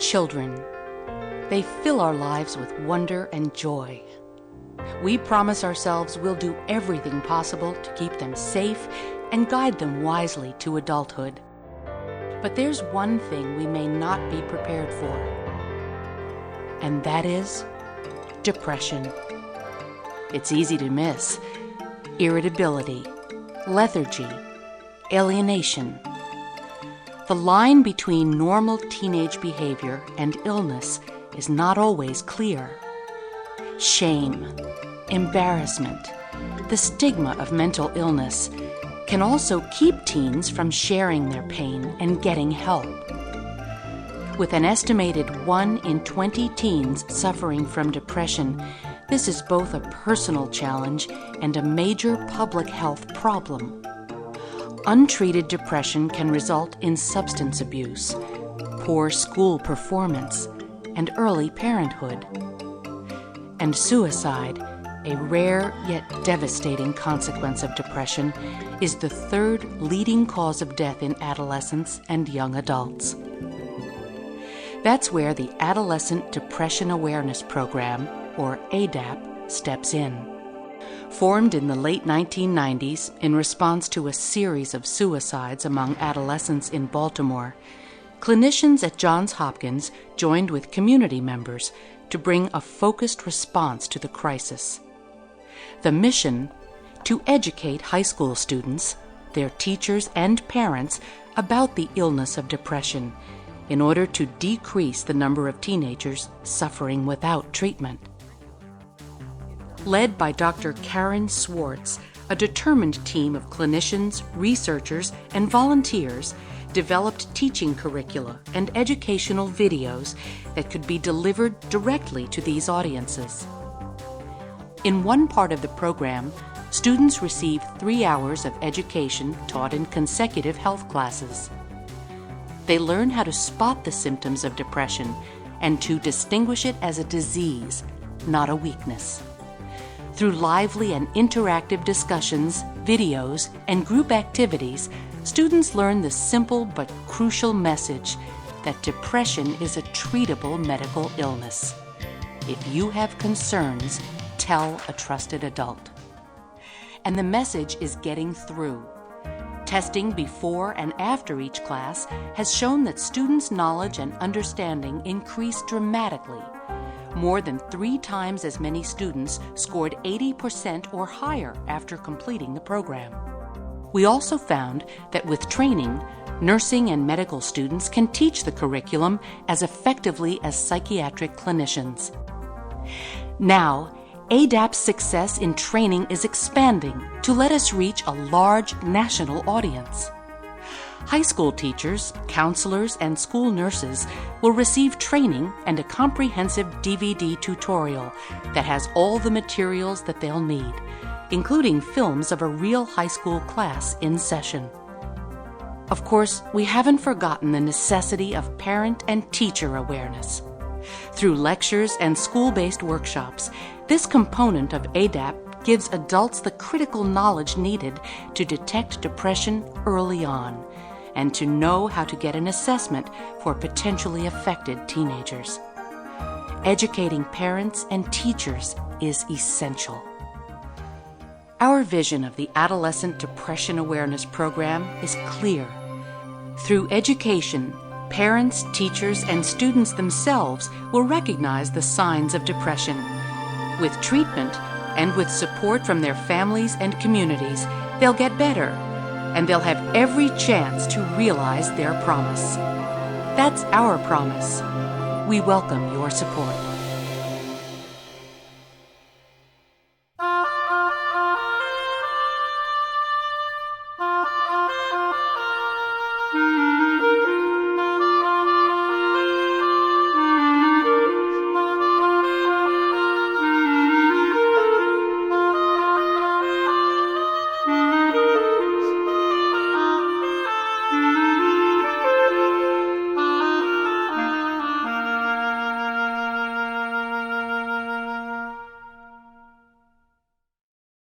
Children. They fill our lives with wonder and joy. We promise ourselves we'll do everything possible to keep them safe and guide them wisely to adulthood. But there's one thing we may not be prepared for, and that is depression. It's easy to miss. Irritability, lethargy, alienation. The line between normal teenage behavior and illness is not always clear. Shame, embarrassment, the stigma of mental illness can also keep teens from sharing their pain and getting help. With an estimated 1 in 20 teens suffering from depression, this is both a personal challenge and a major public health problem. Untreated depression can result in substance abuse, poor school performance, and early parenthood. And suicide, a rare yet devastating consequence of depression, is the third leading cause of death in adolescents and young adults. That's where the Adolescent Depression Awareness Program, or ADAP, steps in. Formed in the late 1990s in response to a series of suicides among adolescents in Baltimore, clinicians at Johns Hopkins joined with community members to bring a focused response to the crisis. The mission: to educate high school students, their teachers, and parents about the illness of depression in order to decrease the number of teenagers suffering without treatment. Led by Dr. Karen Swartz, a determined team of clinicians, researchers, and volunteers developed teaching curricula and educational videos that could be delivered directly to these audiences. In one part of the program, students receive 3 hours of education taught in consecutive health classes. They learn how to spot the symptoms of depression and to distinguish it as a disease, not a weakness. Through lively and interactive discussions, videos, and group activities, students learn the simple but crucial message that depression is a treatable medical illness. If you have concerns, tell a trusted adult. And the message is getting through. Testing before and after each class has shown that students' knowledge and understanding increased dramatically. More than 3 times as many students scored 80% or higher after completing the program. We also found that with training, nursing and medical students can teach the curriculum as effectively as psychiatric clinicians. Now, ADAP's success in training is expanding to let us reach a large national audience. High school teachers, counselors, and school nurses will receive training and a comprehensive DVD tutorial that has all the materials that they'll need, including films of a real high school class in session. Of course, we haven't forgotten the necessity of parent and teacher awareness. Through lectures and school-based workshops, this component of ADAP gives adults the critical knowledge needed to detect depression early on and to know how to get an assessment for potentially affected teenagers. Educating parents and teachers is essential. Our vision of the Adolescent Depression Awareness Program is clear. Through education, parents, teachers, and students themselves will recognize the signs of depression. With treatment and with support from their families and communities, they'll get better, and they'll have every chance to realize their promise. That's our promise. We welcome your support.